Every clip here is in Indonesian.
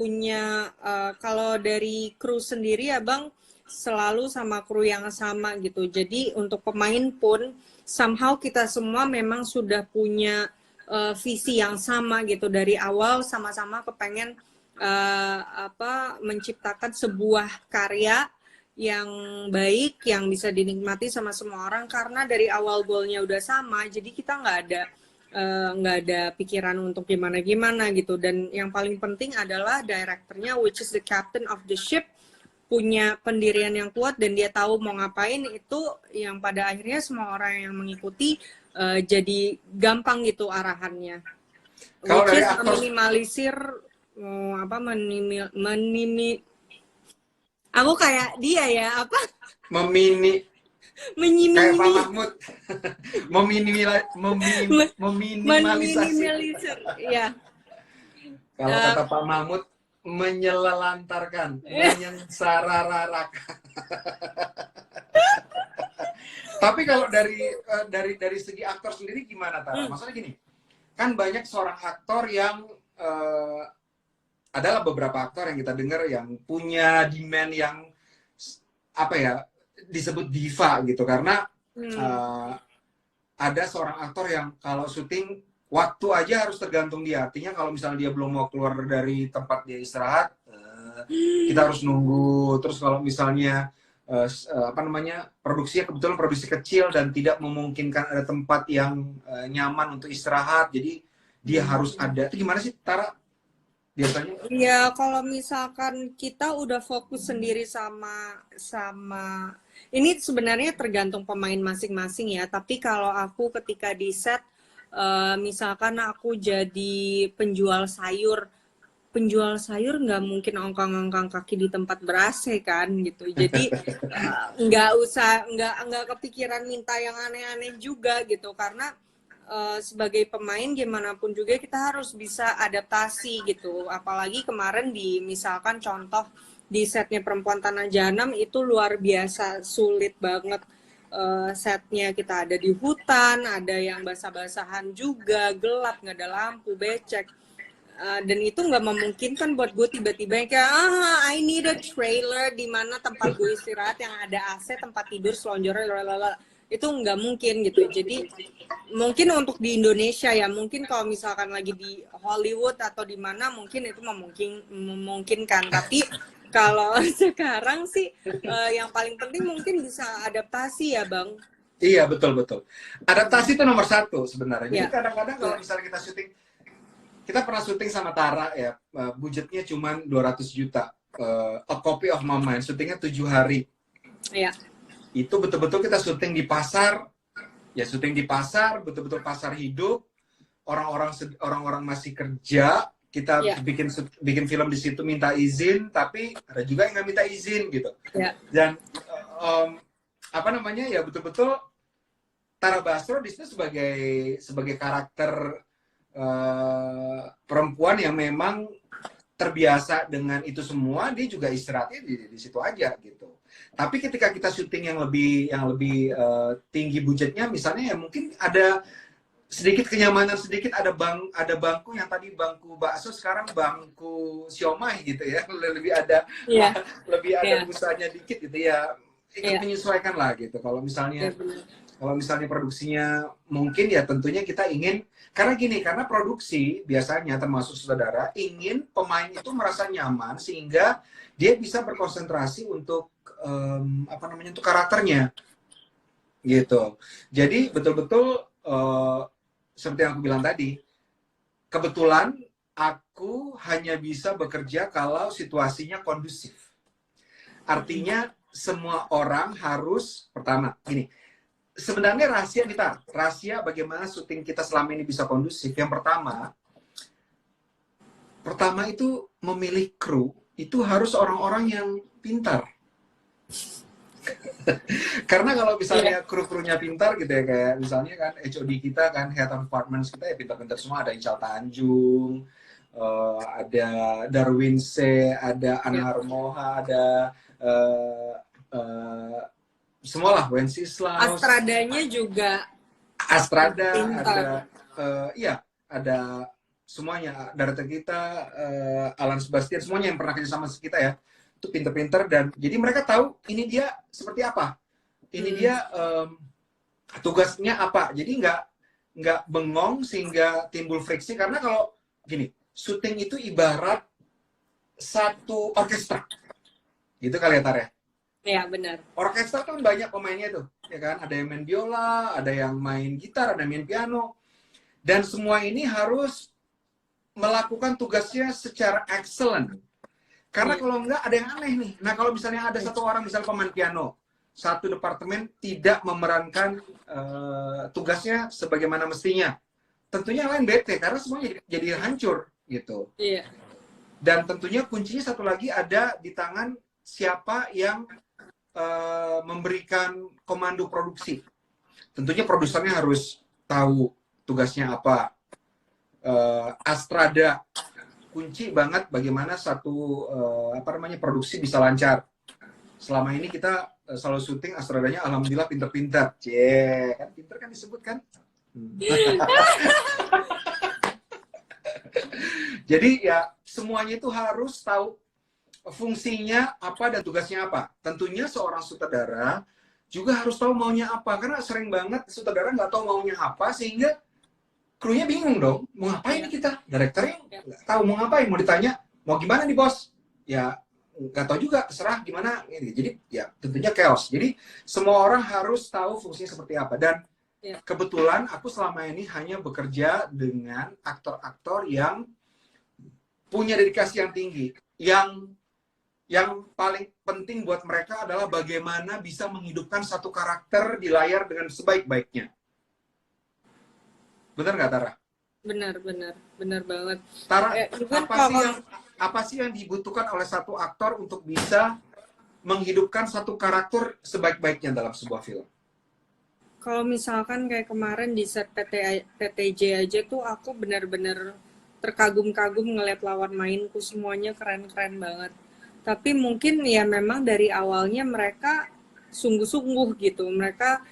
punya kalau dari kru sendiri ya Bang selalu sama kru yang sama gitu. Jadi untuk pemain pun somehow kita semua memang sudah punya visi yang sama gitu dari awal sama-sama kepengen menciptakan sebuah karya yang baik yang bisa dinikmati sama semua orang karena dari awal goalnya udah sama jadi kita nggak ada pikiran untuk gimana gitu dan yang paling penting adalah direkturnya which is the captain of the ship punya pendirian yang kuat dan dia tahu mau ngapain itu yang pada akhirnya semua orang yang mengikuti jadi gampang gitu arahannya Kalau which dari is aktor, minimalisir aku kayak dia ya memini kayak Pak menyimi Mahmud, meminimalisasi. meminimalisir ya. Kalau kata Pak Mahmud, menyelelantarkan, menyensararakan. Tapi kalau dari segi aktor sendiri gimana, Tara? Maksudnya gini, kan banyak seorang aktor yang adalah beberapa aktor yang kita dengar yang punya demand yang apa ya disebut diva gitu karena ada seorang aktor yang kalau syuting waktu aja harus tergantung dia. Artinya kalau misalnya dia belum mau keluar dari tempat dia istirahat, kita harus nunggu. Terus kalau misalnya produksinya kebetulan produksi kecil dan tidak memungkinkan ada tempat yang nyaman untuk istirahat, jadi dia harus ada. Itu gimana sih, Tara? Biasanya? Ya, kalau misalkan kita udah fokus sendiri sama ini sebenarnya tergantung pemain masing-masing ya. Tapi kalau aku ketika di set, misalkan aku jadi penjual sayur nggak mungkin ongkang-ongkang kaki di tempat ber-AC kan gitu. Jadi nggak kepikiran minta yang aneh-aneh juga gitu karena sebagai pemain gimana pun juga kita harus bisa adaptasi gitu. Apalagi kemarin misalkan contoh di setnya Perempuan Tanah Jahanam itu luar biasa sulit banget setnya kita ada di hutan, ada yang basah-basahan juga, gelap, nggak ada lampu, becek. Dan itu nggak memungkinkan buat gue tiba-tiba kayak I need a trailer di mana tempat gue istirahat yang ada AC, tempat tidur, selonjornya, itu nggak mungkin gitu. Jadi mungkin untuk di Indonesia ya, mungkin kalau misalkan lagi di Hollywood atau di mana mungkin itu memungkinkan. Tapi kalau sekarang sih yang paling penting mungkin bisa adaptasi ya Bang. Iya, betul. Adaptasi itu nomor satu sebenarnya. Jadi Ya. kadang-kadang kalau misalnya kita syuting, kita pernah syuting sama Tara ya, budgetnya cuma 200 juta. A Copy of My Mind, syutingnya 7 hari. Iya. Itu betul-betul kita syuting di pasar, ya syuting di pasar, betul-betul pasar hidup, orang-orang masih kerja, kita bikin film di situ minta izin, tapi ada juga yang nggak minta izin gitu. Dan ya betul-betul Tara Basro di situ sebagai karakter perempuan yang memang terbiasa dengan itu semua, dia juga istirahatnya di situ aja gitu. Tapi ketika kita syuting yang lebih tinggi budgetnya, misalnya ya mungkin ada sedikit kenyamanan sedikit, ada bangku yang tadi bangku bakso sekarang bangku siomay gitu ya, lebih ada busanya dikit gitu ya, ikut menyesuaikan lah gitu. Kalau misalnya produksinya mungkin ya tentunya kita ingin, karena produksi biasanya termasuk saudara ingin pemain itu merasa nyaman sehingga dia bisa berkonsentrasi untuk untuk karakternya gitu. Jadi betul-betul seperti yang aku bilang tadi, kebetulan aku hanya bisa bekerja kalau situasinya kondusif. Artinya semua orang harus, pertama gini, sebenarnya rahasia bagaimana syuting kita selama ini bisa kondusif. Yang pertama itu memilih kru itu harus orang-orang yang pintar. Karena kalau misalnya kru-krunya pintar gitu ya, kayak misalnya kan HOD kita kan, head of departments kita ya pintar-pintar semua, ada Ical Tanjung, ada Darwin C, ada Anhar Moha, ada semua lah, Wenceslaus. Astradanya juga Astrada, pintar. ada semuanya, director kita, Alan Sebastian, semuanya yang pernah kerja sama kita ya, itu pinter-pinter, dan jadi mereka tahu ini dia seperti apa, ini dia tugasnya apa, jadi nggak bengong sehingga timbul friksi. Karena kalau gini, syuting itu ibarat satu orkestra, gitu kali ya Tar ya. Iya, benar. Orkestra kan banyak pemainnya tuh, ya kan? Ada yang main biola, ada yang main gitar, ada yang main piano, dan semua ini harus melakukan tugasnya secara excellent. Karena kalau enggak ada yang aneh nih. Nah, kalau misalnya ada satu orang, misalnya pemain piano, satu departemen tidak memerankan tugasnya sebagaimana mestinya, tentunya yang lain bete karena semuanya jadi hancur gitu. Iya. Dan tentunya kuncinya satu lagi ada di tangan siapa yang memberikan komando produksi. Tentunya produsernya harus tahu tugasnya apa. Astrada kunci banget bagaimana satu produksi bisa lancar. Selama ini kita selalu syuting, Astradanya alhamdulillah pinter-pinter. Kan pinter kan disebut kan? Jadi ya semuanya itu harus tahu fungsinya apa dan tugasnya apa. Tentunya seorang sutradara juga harus tahu maunya apa, karena sering banget sutradara nggak tahu maunya apa sehingga krunya bingung dong, mau ngapain nih kita? Direkturnya nggak tahu mau ngapain, mau ditanya mau gimana nih bos? Ya nggak tahu juga, terserah gimana. Jadi ya tentunya chaos. Jadi semua orang harus tahu fungsinya seperti apa. Dan kebetulan aku selama ini hanya bekerja dengan aktor-aktor yang punya dedikasi yang tinggi. Yang paling penting buat mereka adalah bagaimana bisa menghidupkan satu karakter di layar dengan sebaik-baiknya. Benar nggak, Tara? Benar banget. Tara, apa sih yang dibutuhkan oleh satu aktor untuk bisa menghidupkan satu karakter sebaik-baiknya dalam sebuah film? Kalau misalkan kayak kemarin di set PTJ aja tuh aku benar-benar terkagum-kagum ngeliat lawan mainku, semuanya keren-keren banget. Tapi mungkin ya memang dari awalnya mereka sungguh-sungguh gitu. Mereka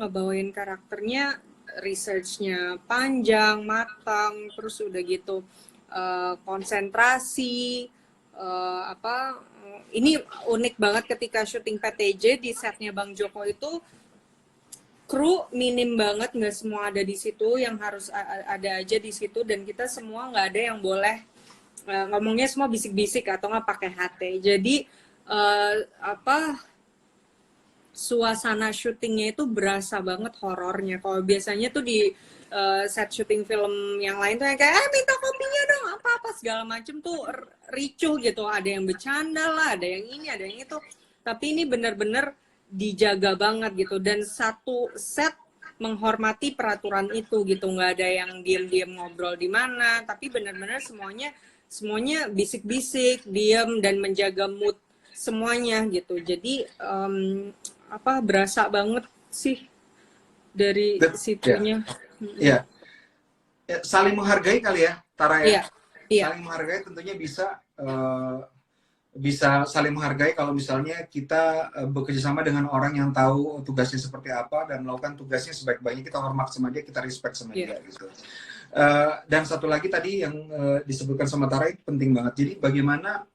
ngebawain karakternya, researchnya panjang, matang, terus udah gitu konsentrasi. Ini unik banget ketika syuting PTJ di setnya Bang Joko itu, kru minim banget, nggak semua ada di situ, yang harus ada aja di situ, dan kita semua nggak ada yang boleh ngomongnya semua bisik-bisik atau nggak pakai HT. Jadi suasana syutingnya itu berasa banget horornya. Kalau biasanya tuh di set syuting film yang lain tuh yang kayak minta kopinya dong, apa segala macem tuh ricuh gitu, ada yang bercanda lah, ada yang ini, ada yang itu. Tapi ini bener-bener dijaga banget gitu, dan satu set menghormati peraturan itu gitu, nggak ada yang diam-diam ngobrol di mana, tapi bener-bener semuanya bisik-bisik, diam, dan menjaga mood semuanya gitu. Jadi berasa banget sih dari situnya. Iya. Saling menghargai kali ya, Tara ya. Iya. Saling menghargai tentunya bisa saling menghargai kalau misalnya kita bekerja sama dengan orang yang tahu tugasnya seperti apa dan melakukan tugasnya sebaik-baiknya. Kita hormat sama dia, kita respect sama dia gitu. Dan satu lagi tadi yang disebutkan sama Tara itu penting banget. Jadi bagaimana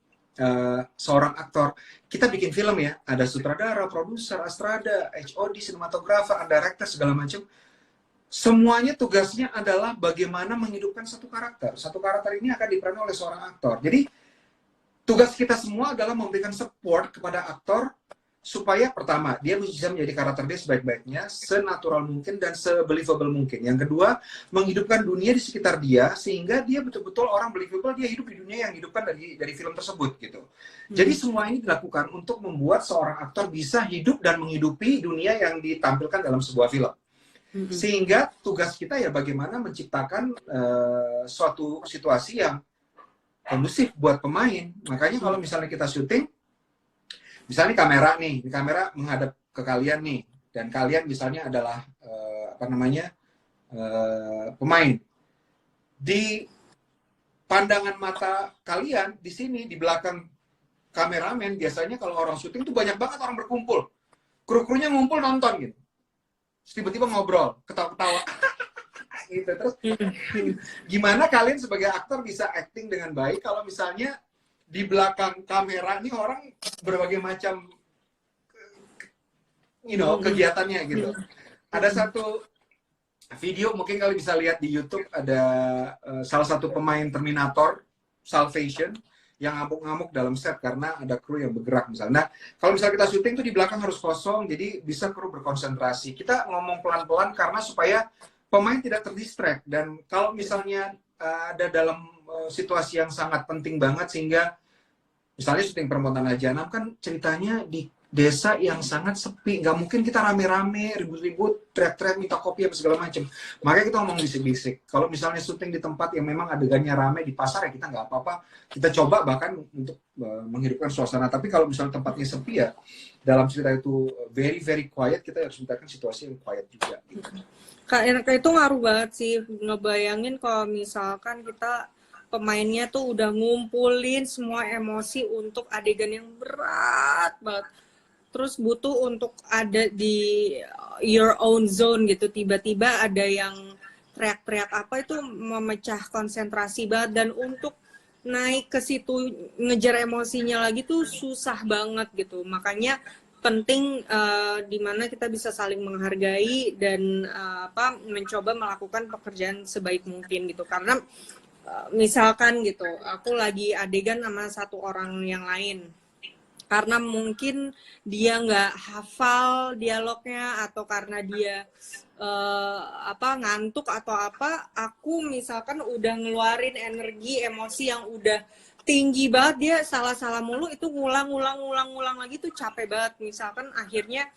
seorang aktor, kita bikin film ya, ada sutradara, produser, astrada, HOD, sinematografer, ada director, segala macam. Semuanya tugasnya adalah bagaimana menghidupkan satu karakter. Satu karakter ini akan diperankan oleh seorang aktor. Jadi tugas kita semua adalah memberikan support kepada aktor supaya pertama, dia bisa menjadi karakter dia sebaik-baiknya, senatural mungkin dan se-believable mungkin. Yang kedua, menghidupkan dunia di sekitar dia sehingga dia betul-betul orang believable, dia hidup di dunia yang dihidupkan dari film tersebut gitu. Jadi semua ini dilakukan untuk membuat seorang aktor bisa hidup dan menghidupi dunia yang ditampilkan dalam sebuah film. Sehingga tugas kita ya bagaimana menciptakan suatu situasi yang kondusif buat pemain. Makanya kalau misalnya kita syuting, misalnya kamera menghadap ke kalian nih, dan kalian misalnya adalah pemain. Di pandangan mata kalian di sini di belakang kameramen, biasanya kalau orang syuting tuh banyak banget orang berkumpul. Kru-krunya ngumpul nonton gitu. Terus tiba-tiba ngobrol, ketawa-ketawa. gitu. Terus gimana kalian sebagai aktor bisa acting dengan baik kalau misalnya di belakang kamera nih orang berbagai macam kegiatannya gitu. Ada satu video mungkin kalian bisa lihat di YouTube, ada salah satu pemain Terminator Salvation yang ngamuk-ngamuk dalam set karena ada kru yang bergerak misalnya. Nah, kalau misalnya kita syuting tuh di belakang harus kosong, jadi bisa kru berkonsentrasi. Kita ngomong pelan-pelan karena supaya pemain tidak terdistract. Dan kalau misalnya ada dalam situasi yang sangat penting banget, sehingga misalnya syuting Perempuan Tanah Jahanam kan ceritanya di desa yang sangat sepi, nggak mungkin kita rame-rame, ribut-ribut, teriak-teriak, minta kopi, apa segala macam. Makanya kita ngomong bisik-bisik. Kalau misalnya syuting di tempat yang memang adegannya rame, di pasar ya kita nggak apa-apa. Kita coba bahkan untuk menghidupkan suasana. Tapi kalau misalnya tempatnya sepi ya, dalam cerita itu very, very quiet, kita harus menciptakan situasi yang quiet juga. Gitu. Kak Enaka itu ngaruh banget sih, ngebayangin kalau misalkan kita pemainnya tuh udah ngumpulin semua emosi untuk adegan yang berat banget. Terus butuh untuk ada di your own zone gitu, tiba-tiba ada yang teriak-teriak apa, itu memecah konsentrasi banget, dan untuk naik ke situ ngejar emosinya lagi tuh susah banget gitu. Makanya penting dimana kita bisa saling menghargai dan mencoba melakukan pekerjaan sebaik mungkin gitu. Karena misalkan gitu, aku lagi adegan sama satu orang yang lain, karena mungkin dia nggak hafal dialognya atau karena dia ngantuk atau apa, aku misalkan udah ngeluarin energi emosi yang udah tinggi banget, dia salah-salah mulu, itu ngulang lagi tuh capek banget. Misalkan akhirnya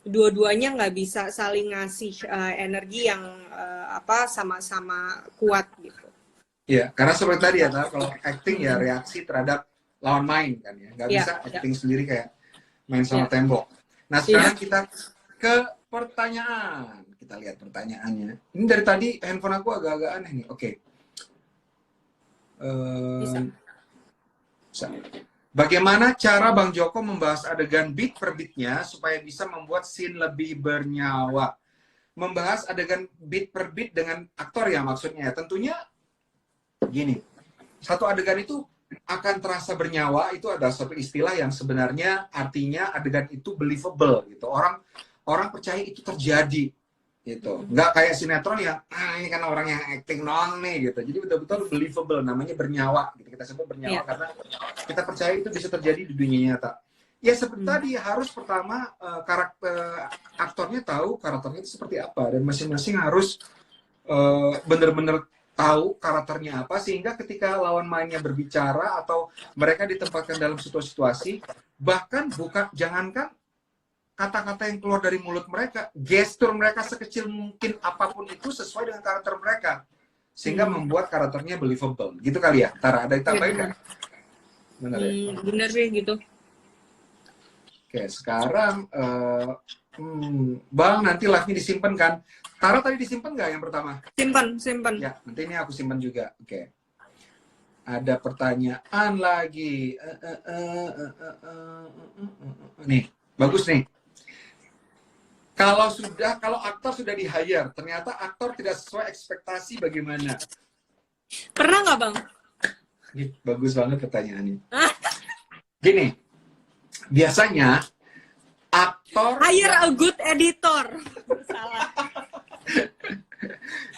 dua-duanya nggak bisa saling ngasih energi yang sama-sama kuat gitu. Ya, karena seperti tadi ya, kalau acting ya reaksi terhadap lawan main kan ya, nggak bisa acting sendiri kayak main sama tembok. Nah sekarang kita ke pertanyaan, kita lihat pertanyaannya. Ini dari tadi handphone aku agak-agak aneh nih. Oke. Bisa. Bagaimana cara Bang Joko membahas adegan beat per beatnya supaya bisa membuat scene lebih bernyawa? Membahas adegan beat per beat dengan aktor ya maksudnya. Tentunya gini, satu adegan itu akan terasa bernyawa, itu adalah suatu istilah yang sebenarnya artinya adegan itu believable gitu. Orang percaya itu terjadi gitu. Nggak kayak sinetron yang ini kan orang yang acting doang nih gitu. Jadi betul-betul believable, namanya bernyawa gitu. Kita sebut bernyawa karena kita percaya itu bisa terjadi di dunia nyata. Ya seperti tadi, harus pertama karakter aktornya tahu karakternya itu seperti apa, dan masing-masing harus benar-benar tahu karakternya apa, sehingga ketika lawan mainnya berbicara atau mereka ditempatkan dalam situasi, bahkan jangankan kata-kata yang keluar dari mulut mereka, gestur mereka sekecil mungkin apapun itu sesuai dengan karakter mereka, sehingga membuat karakternya believable. Gitu kali ya, Tara, ada ditambahin nggak? Bener ya? Bener sih gitu. Oke, sekarang Bang, nanti live-nya disimpan kan? Tara tadi disimpan nggak yang pertama? Simpan. Ya, nanti ini aku simpan juga. Oke. Ada pertanyaan lagi. Nih, bagus nih. Kalau aktor sudah di-hire, ternyata aktor tidak sesuai ekspektasi, bagaimana? Pernah nggak, Bang? Bagus banget pertanyaannya. Gini, biasanya aktor hire a good editor. Salah.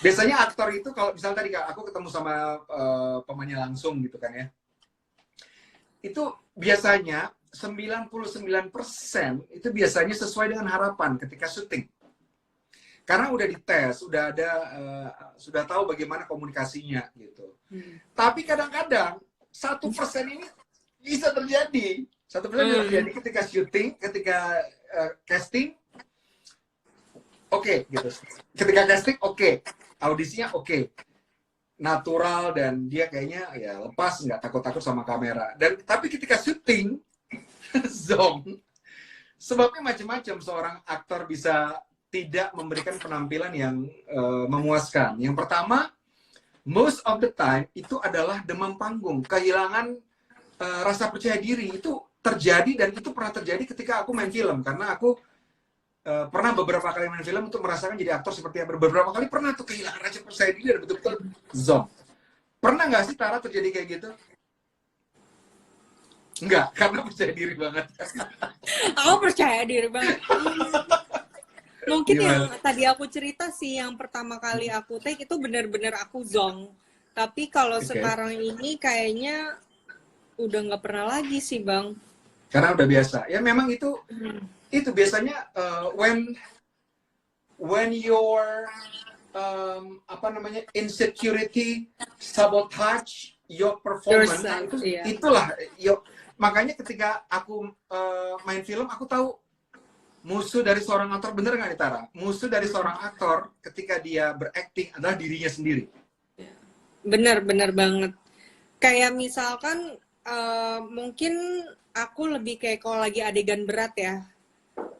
Biasanya aktor itu, kalau misalnya tadi aku ketemu sama pemainnya langsung gitu kan ya, itu biasanya 99% itu biasanya sesuai dengan harapan ketika syuting. Karena udah dites, sudah tahu bagaimana komunikasinya gitu. Tapi kadang-kadang 1% ini bisa terjadi. 1% bisa terjadi ketika syuting, ketika casting. Oke, gitu. Ketika casting, oke. Audisinya oke. Natural, dan dia kayaknya ya lepas, nggak takut-takut sama kamera. Tapi ketika syuting, zong. Sebabnya macam-macam, seorang aktor bisa tidak memberikan penampilan yang memuaskan. Yang pertama, most of the time itu adalah demam panggung, kehilangan rasa percaya diri. Itu terjadi, dan itu pernah terjadi ketika aku main film, karena aku pernah beberapa kali main film untuk merasakan jadi aktor seperti apa. Beberapa kali pernah tuh kehilangan rasa percaya diri dan betul-betul zonk. Pernah nggak sih Tara terjadi kayak gitu? Enggak, karena percaya diri banget. Aku percaya diri banget. Mungkin yang Gimana? tadi aku cerita sih, yang pertama kali aku take itu bener-bener aku zonk. Tapi kalau Oke. sekarang ini kayaknya udah nggak pernah lagi sih, Bang. Karena udah biasa. Ya memang itu biasanya when your apa namanya insecurity sabotage your performance, nah Yourself, iya. itulah makanya ketika aku main film aku tahu musuh dari seorang aktor, bener nggak nih Tara? Musuh dari seorang aktor ketika dia berakting adalah dirinya sendiri. Bener banget. Kayak misalkan mungkin aku lebih kayak kalau lagi adegan berat ya.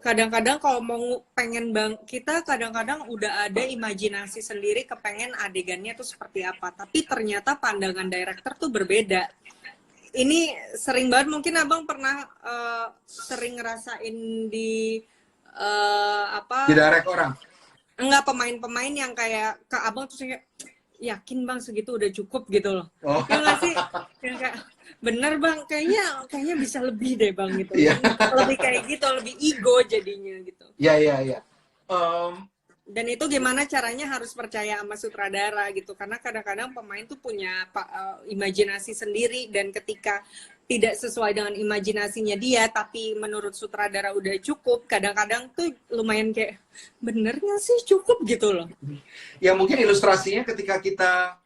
Kadang-kadang kalau mau pengen kita kadang-kadang udah ada imajinasi sendiri kepengen adegannya tuh seperti apa. Tapi ternyata pandangan director tuh berbeda. Ini sering banget, mungkin Abang pernah sering ngerasain di Didirect orang. enggak, pemain-pemain yang kayak ke Abang tuh kayak yakin Bang segitu udah cukup gitu loh. Oh. Ya nggak sih? Yang kayak bener Bang, kayaknya bisa lebih deh Bang gitu. Iya. Lebih kayak gitu, lebih ego jadinya gitu. Iya. Dan itu gimana caranya harus percaya sama sutradara gitu, karena kadang-kadang pemain tuh punya imajinasi sendiri, dan ketika tidak sesuai dengan imajinasinya dia tapi menurut sutradara udah cukup, kadang-kadang tuh lumayan kayak bener nggak sih cukup gitu loh. Ya mungkin ilustrasinya ketika kita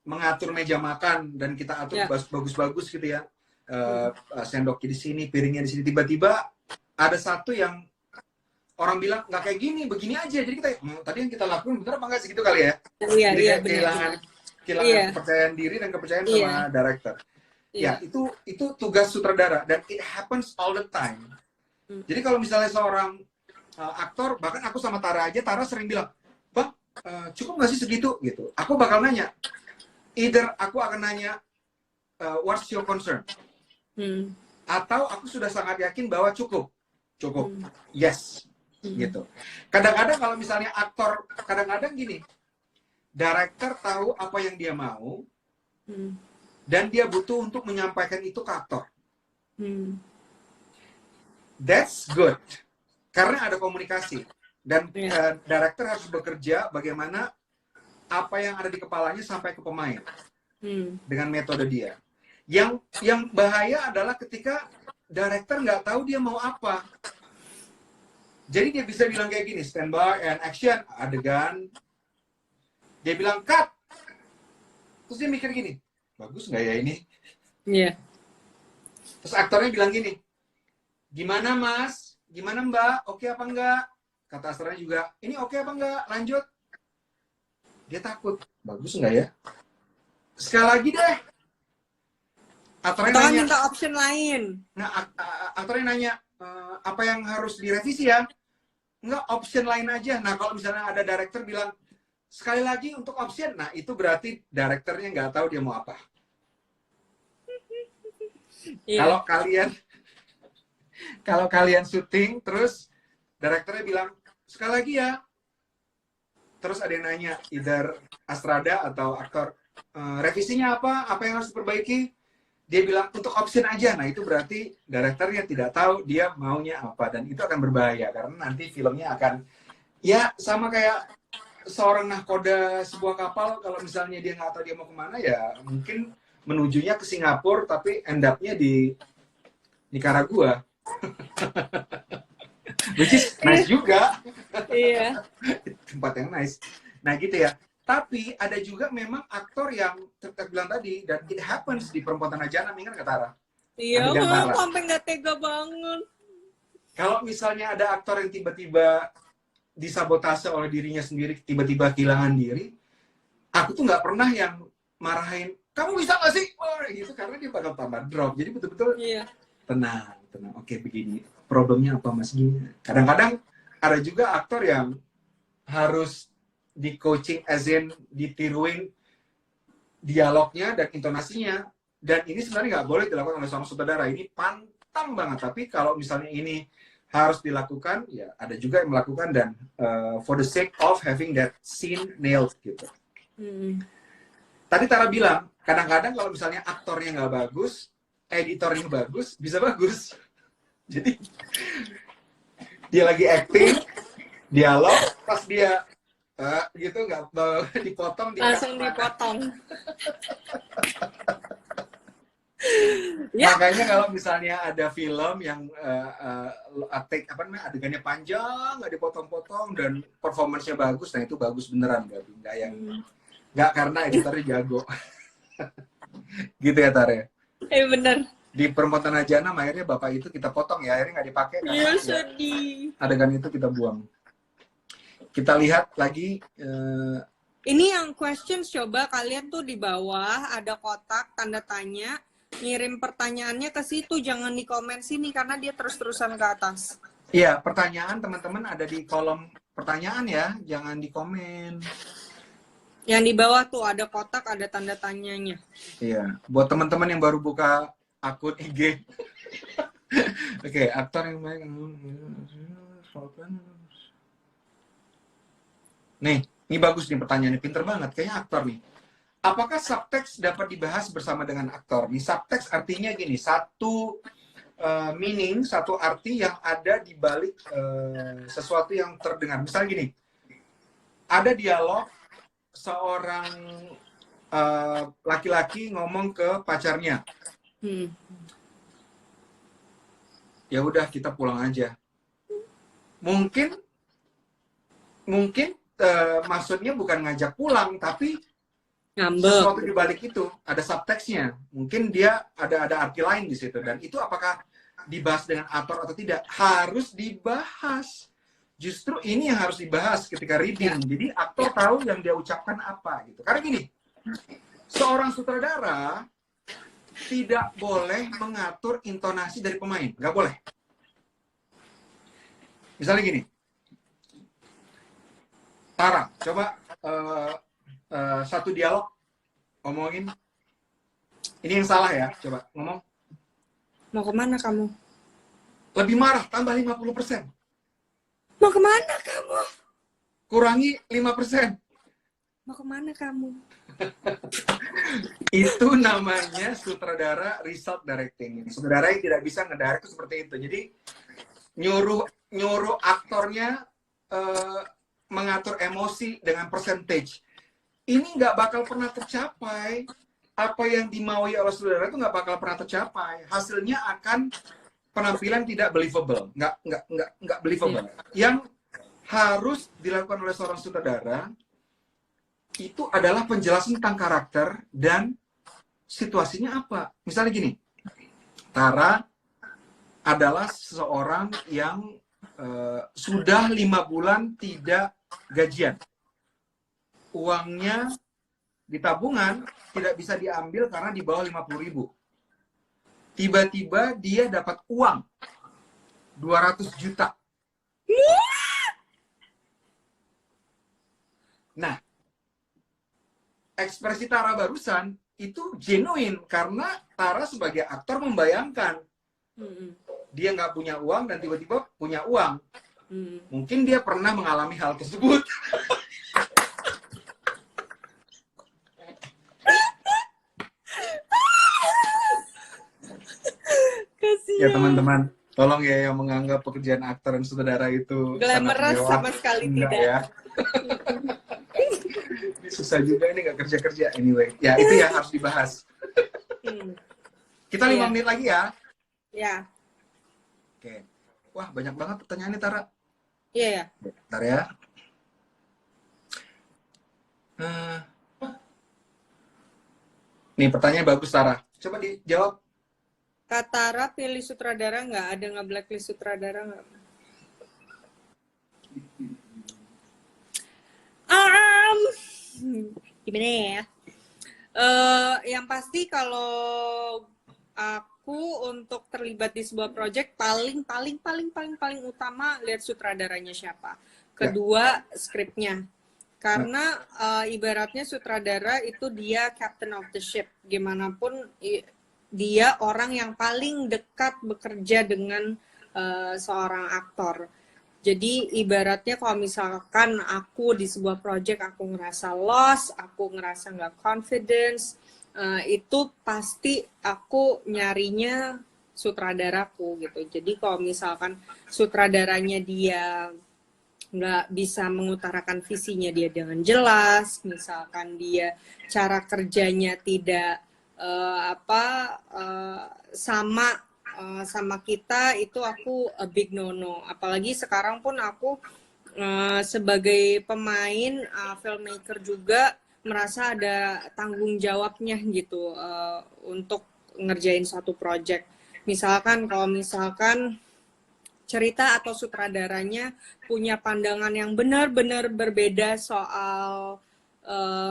mengatur meja makan dan kita atur bagus-bagus gitu ya, sendoknya di sini, piringnya di sini, tiba-tiba ada satu yang orang bilang nggak kayak gini, begini aja. Jadi kita tadi yang kita lakuin bener apa nggak sih gitu kali ya? Iya, jadi iya, kehilangan kepercayaan diri dan kepercayaan sama director. Ya itu tugas sutradara dan it happens all the time. Jadi kalau misalnya seorang aktor, bahkan aku sama Tara aja, Tara sering bilang, Bang, cukup nggak sih segitu gitu. Aku bakal nanya, either aku akan nanya what's your concern, atau aku sudah sangat yakin bahwa cukup, yes. Gitu. Kadang-kadang kalau misalnya aktor, kadang-kadang gini, director tahu apa yang dia mau, dan dia butuh untuk menyampaikan itu ke aktor. That's good, karena ada komunikasi, dan director harus bekerja bagaimana apa yang ada di kepalanya sampai ke pemain dengan metode dia. Yang bahaya adalah ketika director nggak tahu dia mau apa. Jadi dia bisa bilang kayak gini, stand by and action, adegan. Dia bilang cut. Terus dia mikir gini, bagus nggak ya ini? Iya. Terus aktornya bilang gini, gimana Mas? Gimana Mbak? Oke apa enggak? Kata aktornya juga, ini oke apa enggak? Lanjut. Dia takut, bagus nggak ya? Sekali lagi deh. Aktornya nanya, minta option lain. Nah, aktornya nanya, apa yang harus direvisi ya? Enggak, option lain aja. Nah, kalau misalnya ada director bilang, sekali lagi untuk option, nah itu berarti directornya nggak tahu dia mau apa. Kalau kalian syuting, terus directornya bilang, sekali lagi ya. Terus ada yang nanya, either Astrada atau aktor, revisinya apa? Apa yang harus diperbaiki? Dia bilang untuk option aja. Nah itu berarti direkturnya tidak tahu dia maunya apa, dan itu akan berbahaya karena nanti filmnya akan ya sama kayak seorang nahkoda sebuah kapal. Kalau misalnya dia nggak tahu dia mau kemana, ya mungkin menujunya ke Singapura tapi end up-nya di Nicaragua. Which is nice juga. Iya. Tempat yang nice. Nah gitu ya. Tapi ada juga memang aktor yang kita bilang tadi, dan it happens di Perempuan Tanah Jahanam, ingat nggak Tara? Iya, aku sampai nggak tega banget. Kalau misalnya ada aktor yang tiba-tiba disabotase oleh dirinya sendiri, tiba-tiba kehilangan diri, aku tuh nggak pernah yang marahin, kamu bisa nggak sih? Oh, gitu, karena dia bakal tambah drop. Jadi betul-betul tenang. Oke, begini. Problemnya apa Mas? Gini. Kadang-kadang ada juga aktor yang harus di coaching, as in ditiruin dialognya dan intonasinya, dan ini sebenarnya nggak boleh dilakukan oleh seorang sutradara. Ini pantang banget. Tapi kalau misalnya ini harus dilakukan, ya ada juga yang melakukan dan for the sake of having that scene nailed gitu. Tadi Tara bilang, kadang-kadang kalau misalnya aktornya nggak bagus, editornya bagus, bisa bagus. Jadi dia lagi acting, dialog, pas dia gitu nggak dipotong, langsung dipotong. Ya. Makanya kalau misalnya ada film yang adegannya panjang, nggak dipotong-potong dan performance-nya bagus, nah itu bagus beneran, nggak yang nggak karena editornya jago. Gitu ya Tare. Bener. Di Perempuan Tanah Jahanam akhirnya bapak itu kita potong ya, akhirnya nggak dipakai karena Iya, sedih. adegan itu kita buang. Kita lihat lagi. Ini yang questions, coba kalian tuh di bawah ada kotak tanda tanya, ngirim pertanyaannya ke situ, jangan di komen sini karena dia terus-terusan ke atas. Iya, pertanyaan teman-teman ada di kolom pertanyaan ya, jangan di komen. Yang di bawah tuh ada kotak, ada tanda tanyanya. Iya, buat teman-teman yang baru buka akun IG. Oke, aktor yang baik. Nih, ini bagus nih pertanyaannya, pinter banget, kayaknya aktor nih. Apakah subtext dapat dibahas bersama dengan aktor? Nih, subtext artinya gini, satu meaning, satu arti yang ada di balik sesuatu yang terdengar. Misalnya gini, ada dialog seorang laki-laki ngomong ke pacarnya. Ya udah, kita pulang aja. Mungkin maksudnya bukan ngajak pulang, tapi ngambek. Sesuatu di balik itu ada subteksnya. Mungkin dia ada arti lain di situ. Dan itu apakah dibahas dengan aktor atau tidak? Harus dibahas. Justru ini yang harus dibahas ketika reading. Jadi aktor tahu yang dia ucapkan apa gitu. Karena gini, seorang sutradara tidak boleh mengatur intonasi dari pemain. Nggak boleh. Misalnya gini, Tara, coba satu dialog ngomongin. Ini yang salah ya, coba ngomong. Mau kemana kamu? Lebih marah, tambah 50%. Mau kemana kamu? Kurangi 5%. Mau kemana kamu? Itu namanya sutradara result directing. Sutradara yang tidak bisa ngedirect itu seperti itu. Jadi nyuruh aktornya mengatur emosi dengan percentage. Ini nggak bakal pernah tercapai. Apa yang dimaui oleh saudara itu nggak bakal pernah tercapai. Hasilnya akan penampilan tidak believable, nggak believable. Yang harus dilakukan oleh seorang sutradara itu adalah penjelasan tentang karakter dan situasinya apa. Misalnya gini, Tara adalah seseorang yang sudah 5 bulan tidak gajian. Uangnya di tabungan tidak bisa diambil karena di bawah 50.000. Tiba-tiba dia dapat uang 200 juta. Nah, ekspresi Tara barusan itu genuine karena Tara sebagai aktor membayangkan dia nggak punya uang dan tiba-tiba punya uang. Mungkin dia pernah mengalami hal tersebut. Ya teman-teman, tolong ya yang menganggap pekerjaan aktor dan sutradara itu glamorous sama sekali enggak tidak. Ya. Ini susah juga ini nggak kerja-kerja anyway. Ya itu yang harus dibahas. Kita 5 menit lagi ya. Ya. Oke. Wah banyak banget pertanyaannya Tara. Iya ya. Bentar ya. Nih pertanyaan bagus Tara. Coba dijawab. Kak Tara pilih sutradara nggak? Ada nggak blacklist sutradara nggak? Gimana ya? Yang pasti kalau aku untuk terlibat di sebuah project paling utama lihat sutradaranya siapa. Kedua skripnya. Karena ibaratnya sutradara itu dia captain of the ship. Gimana pun dia orang yang paling dekat bekerja dengan seorang aktor. Jadi ibaratnya kalau misalkan aku di sebuah project aku ngerasa lost, aku ngerasa nggak confidence, itu pasti aku nyarinya sutradaraku gitu. Jadi kalau misalkan sutradaranya dia nggak bisa mengutarakan visinya dia dengan jelas, misalkan dia cara kerjanya tidak sama sama kita, itu aku a big no-no. Apalagi sekarang pun aku sebagai pemain filmmaker juga merasa ada tanggung jawabnya gitu untuk ngerjain satu project. Misalkan kalau misalkan cerita atau sutradaranya punya pandangan yang benar-benar berbeda soal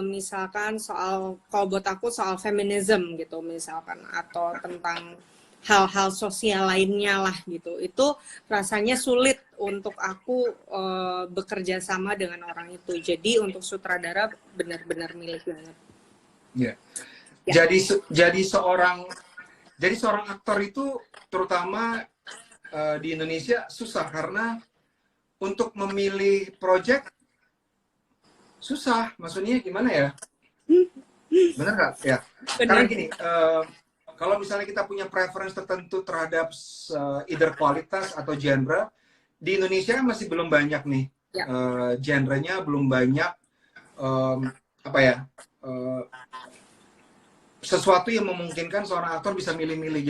misalkan soal, kalau buat aku soal feminism gitu misalkan, atau tentang hal-hal sosial lainnya lah gitu, itu rasanya sulit untuk aku bekerja sama dengan orang itu. Jadi untuk sutradara benar-benar milik banget. Ya. Ya. Jadi seorang aktor itu terutama di Indonesia susah karena untuk memilih project susah. Maksudnya gimana ya? Bener nggak? Ya. Karena gini, kalau misalnya kita punya preference tertentu terhadap either kualitas atau genre, di Indonesia kan masih belum banyak nih. Ya. Genrenya belum banyak, sesuatu yang memungkinkan seorang aktor bisa milih-milih.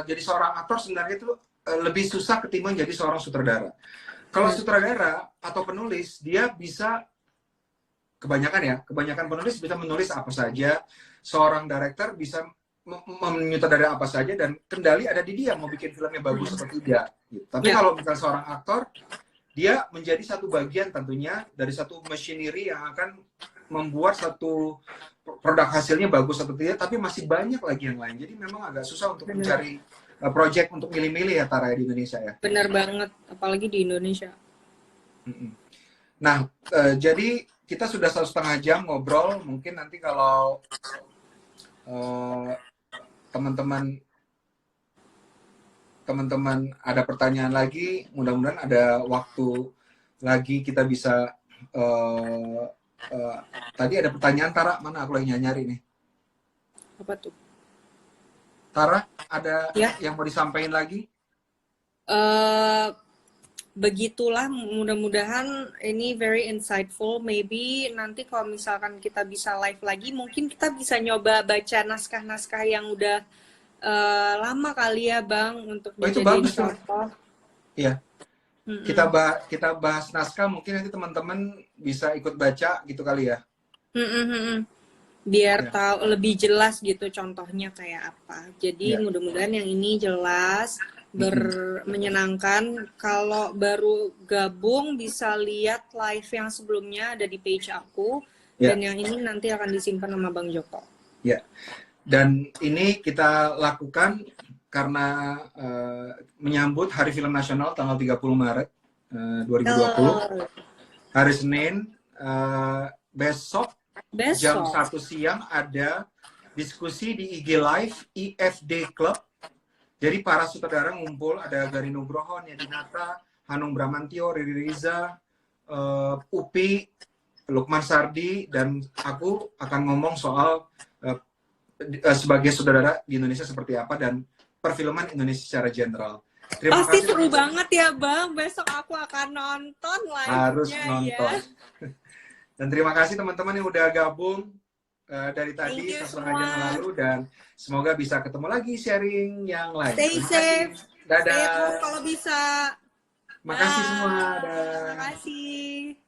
Jadi seorang aktor sebenarnya itu lebih susah ketimbang jadi seorang sutradara. Kalau sutradara atau penulis, dia bisa kebanyakan penulis bisa menulis apa saja, seorang director bisa menyutradari apa saja, dan kendali ada di dia mau bikin filmnya bagus atau tidak. Gitu. Tapi kalau misalnya seorang aktor, dia menjadi satu bagian tentunya dari satu machinery yang akan membuat satu produk hasilnya bagus atau tidak, tapi masih banyak lagi yang lain. Jadi memang agak susah untuk mencari project untuk milih-milih ya, Tara, di Indonesia ya. Benar banget, apalagi di Indonesia. Nah, jadi kita sudah 1,5 jam ngobrol. Mungkin nanti kalau teman-teman ada pertanyaan lagi, mudah-mudahan ada waktu lagi kita bisa. Tadi ada pertanyaan, Tara, mana aku lagi nyari nih. Apa tuh? Tara, ada yang mau disampaikan lagi? Begitulah, mudah-mudahan ini very insightful. Maybe nanti kalau misalkan kita bisa live lagi, mungkin kita bisa nyoba baca naskah-naskah yang udah lama kali ya, Bang, untuk dijadiin contoh. Iya. Kita bahas naskah, mungkin nanti teman-teman bisa ikut baca gitu kali ya. Biar tahu lebih jelas gitu contohnya kayak apa. Jadi mudah-mudahan yang ini jelas, menyenangkan. Kalau baru gabung bisa lihat live yang sebelumnya ada di page aku, dan yang ini nanti akan disimpan sama Bang Joko. Ya. Dan ini kita lakukan karena menyambut Hari Film Nasional tanggal 30 Maret 2020. Hari Senin, besok jam 1 siang ada diskusi di IG Live IFD Club. Jadi para sutradara ngumpul, ada Gari Nugroho, Nia Dinata, Hanung Bramantio, Riri Riza, Upi, Lukman Sardi, dan aku akan ngomong soal sebagai sutradara di Indonesia seperti apa dan perfilman Indonesia secara general. Pasti seru banget ya, Bang. Besok aku akan nonton live-nya. Harus nonton. Ya. Dan terima kasih teman-teman yang udah gabung dari tadi 1,5 jam lalu, dan semoga bisa ketemu lagi sharing yang lain. Stay safe. Dadah. Stay at home kalau bisa. Makasih semua. Terima kasih.